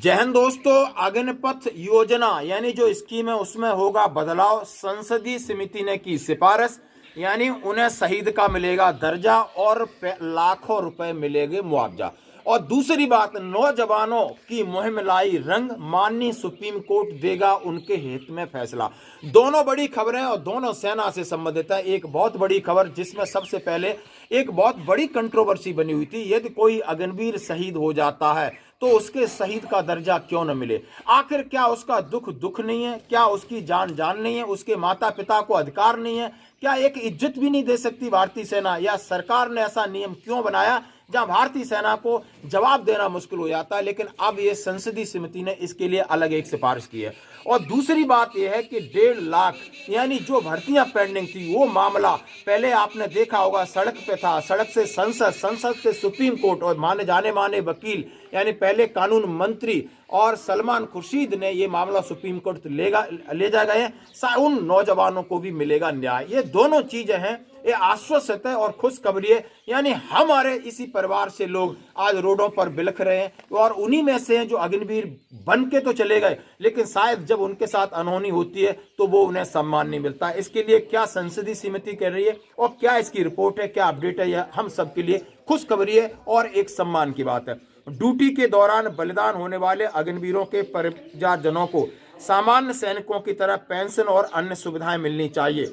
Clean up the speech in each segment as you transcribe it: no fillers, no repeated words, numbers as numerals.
जय हिंद दोस्तों। अग्निपथ योजना यानी जो स्कीम है उसमें होगा बदलाव। संसदीय समिति ने की सिफारिश, यानी उन्हें शहीद का मिलेगा दर्जा और लाखों रुपए मिलेंगे मुआवजा। और दूसरी बात, नौजवानों की मुहिम लाई रंग, माननीय सुप्रीम कोर्ट देगा उनके हित में फैसला। दोनों बड़ी खबरें और दोनों सेना से संबंधित है। एक बहुत बड़ी खबर जिसमें सबसे पहले एक बहुत बड़ी कंट्रोवर्सी बनी हुई थी, यदि कोई अग्निवीर शहीद हो जाता है तो उसके शहीद का दर्जा क्यों न मिले। आखिर क्या उसका दुख नहीं है? क्या उसकी जान नहीं है? उसके माता पिता को अधिकार नहीं है? क्या एक इज्जत भी नहीं दे सकती भारतीय सेना? या सरकार ने ऐसा नियम क्यों बनाया जहां भारतीय सेना को जवाब देना मुश्किल हो जाता है? लेकिन अब ये संसदीय समिति ने इसके लिए अलग एक सिफारिश की है। और दूसरी बात यह है कि 1.5 लाख यानी जो भर्तियां पेंडिंग थी वो मामला पहले आपने देखा होगा सड़क पे था, सड़क से संसद, संसद से सुप्रीम कोर्ट, और जाने माने वकील यानी पहले कानून मंत्री और सलमान खुर्शीद ने ये मामला सुप्रीम कोर्ट ले जा गए। उन नौजवानों को भी मिलेगा न्याय। ये दोनों चीजें हैं, ये आश्वस्त है और खुशखबरी है। यानी हमारे इसी परिवार से लोग आज रोडों पर बिलख रहे हैं और उन्हीं में से हैं जो अग्निवीर बन के तो चले गए, लेकिन शायद जब उनके साथ अनहोनी होती है तो वो उन्हें सम्मान नहीं मिलता। इसके लिए क्या संसदीय समिति कर रही है और क्या इसकी रिपोर्ट है, क्या अपडेट है, यह हम सबके लिए खुशखबरी है और एक सम्मान की बात है। ड्यूटी के दौरान बलिदान होने वाले अग्निवीरों के परिवारजनों को सामान्य सैनिकों की तरह पेंशन और अन्य सुविधाएं मिलनी चाहिए।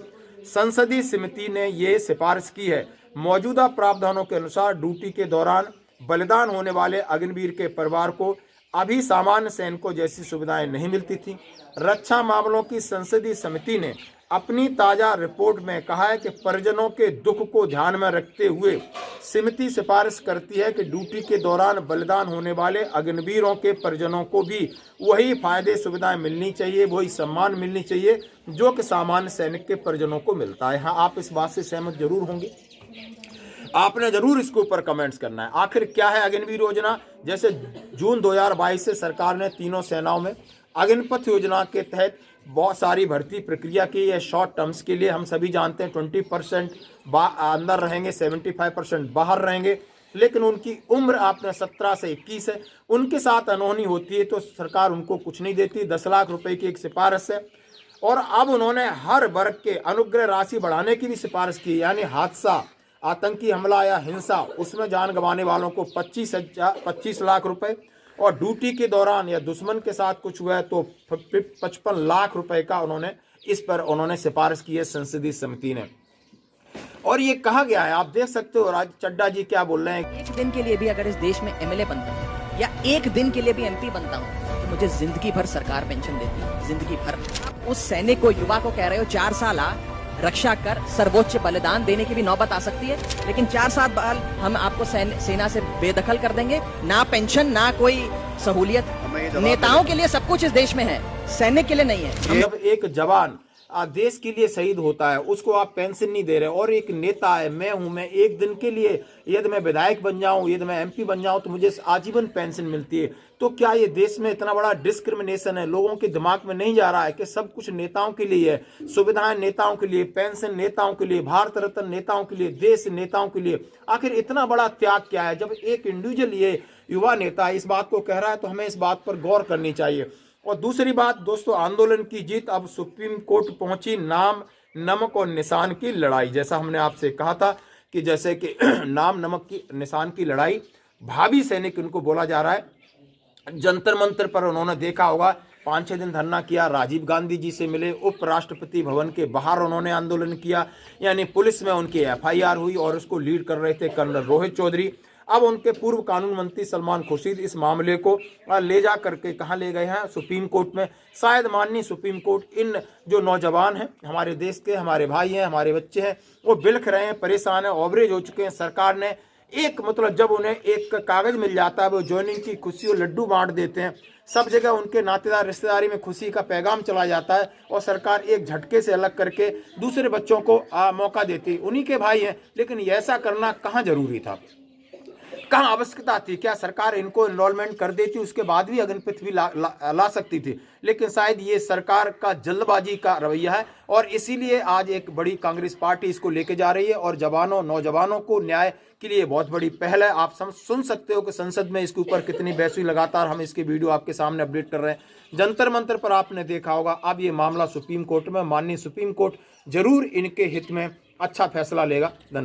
संसदीय समिति ने ये सिफारिश की है। मौजूदा प्रावधानों के अनुसार ड्यूटी के दौरान बलिदान होने वाले अग्निवीर के परिवार को अभी सामान्य सैनिकों जैसी सुविधाएं नहीं मिलती थी। रक्षा मामलों की संसदीय समिति ने अपनी ताजा रिपोर्ट में कहा है कि परिजनों के दुख को ध्यान में रखते हुए समिति सिफारिश करती है कि ड्यूटी के दौरान बलिदान होने वाले अग्निवीरों के परिजनों को भी वही फायदे सुविधाएं मिलनी चाहिए, वही सम्मान मिलनी चाहिए जो कि सामान्य सैनिक के परिजनों को मिलता है। हाँ, आप इस बात से सहमत जरूर होंगे, आपने जरूर इसके ऊपर कमेंट्स करना है। आखिर क्या है अग्निवीर योजना? जैसे जून 2022 से सरकार ने तीनों सेनाओं में अग्निपथ योजना के तहत बहुत सारी भर्ती प्रक्रिया की है। शॉर्ट टर्म्स के लिए हम सभी जानते हैं 20% अंदर रहेंगे, 75% बाहर रहेंगे, लेकिन उनकी उम्र आपने 17 से 21 है। उनके साथ अनहोनी होती है तो सरकार उनको कुछ नहीं देती। 10 लाख रुपए की एक सिफारिश है। और अब उन्होंने हर वर्ग के अनुग्रह राशि बढ़ाने की भी सिफारिश की, यानी हादसा, आतंकी हमला या हिंसा उसमें जान गंवाने वालों को 25 लाख रुपए, और ड्यूटी के दौरान या दुश्मन के साथ कुछ हुआ है तो 55 लाख रुपए का उन्होंने सिफारिश की है संसदीय समिति ने। और ये कहा गया है, आप देख सकते हो राज चड्डा जी क्या बोल रहे हैं। एक दिन के लिए भी अगर इस देश में एमएलए बनता हूँ या एक दिन के लिए भी एमपी बनता हूँ तो मुझे जिंदगी भर सरकार पेंशन देती है, जिंदगी भर। आप उस सैनिक को, युवा को कह रहे हो 4 साल रक्षा कर, सर्वोच्च बलिदान देने की भी नौबत आ सकती है, लेकिन 4 साल बाद हम आपको सेना से बेदखल कर देंगे। ना पेंशन, ना कोई सहूलियत। नेताओं के लिए सब कुछ इस देश में है, सैनिक के लिए नहीं है। जब एक जवान देश के लिए शहीद होता है उसको आप पेंशन नहीं दे रहे, और एक नेता है, मैं एक दिन के लिए यदि मैं विधायक बन जाऊं, यदि मैं एमपी बन जाऊं तो मुझे आजीवन पेंशन मिलती है। तो क्या ये देश में इतना बड़ा डिस्क्रिमिनेशन है? लोगों के दिमाग में नहीं जा रहा है कि सब कुछ नेताओं के लिए है, सुविधाएं नेताओं के लिए, पेंशन नेताओं के लिए, भारत रत्न नेताओं के लिए, देश नेताओं के लिए। आखिर इतना बड़ा त्याग क्या है? जब एक इंडिविजुअल ये युवा नेता इस बात को कह रहा है तो हमें इस बात पर गौर करनी चाहिए। और दूसरी बात दोस्तों, आंदोलन की जीत, अब सुप्रीम कोर्ट पहुंची नाम, नमक और निशान की लड़ाई। जैसा हमने आपसे कहा था कि जैसे कि नाम, नमक की, निशान की लड़ाई, भावी सैनिक उनको बोला जा रहा है। जंतर मंतर पर उन्होंने देखा होगा 5-6 दिन धरना किया, राजीव गांधी जी से मिले, उपराष्ट्रपति भवन के बाहर उन्होंने आंदोलन किया, यानी पुलिस में उनकी FIR हुई और उसको लीड कर रहे थे कर्नल रोहित चौधरी। अब उनके पूर्व कानून मंत्री सलमान खुर्शीद इस मामले को ले जा करके कहाँ ले गए हैं? सुप्रीम कोर्ट में। शायद माननीय सुप्रीम कोर्ट इन जो नौजवान हैं, हमारे देश के, हमारे भाई हैं, हमारे बच्चे हैं, वो बिलख रहे हैं, परेशान हैं, ओवरेज हो चुके हैं। सरकार ने एक जब उन्हें एक कागज मिल जाता है, वो ज्वाइनिंग की खुशी और लड्डू बांट देते हैं, सब जगह उनके नातेदार रिश्तेदारी में खुशी का पैगाम चला जाता है और सरकार एक झटके से अलग करके दूसरे बच्चों को मौका देती। उन्हीं के भाई हैं, लेकिन ऐसा करना कहाँ जरूरी था? कहाँ आवश्यकता थी? क्या सरकार इनको इनरोलमेंट कर देती, उसके बाद भी अग्निपथ भी ला सकती थी? लेकिन शायद ये सरकार का जल्दबाजी का रवैया है और इसीलिए आज एक बड़ी कांग्रेस पार्टी इसको लेके जा रही है और जवानों नौजवानों को न्याय के लिए बहुत बड़ी पहल है। आप सुन सकते हो कि संसद में इसके ऊपर कितनी बहस हुई, लगातार हम इसकी वीडियो आपके सामने अपडेट कर रहे हैं। जंतर मंतर पर आपने देखा होगा, अब ये मामला सुप्रीम कोर्ट में, माननीय सुप्रीम कोर्ट जरूर इनके हित में अच्छा फैसला लेगा। धन्यवाद।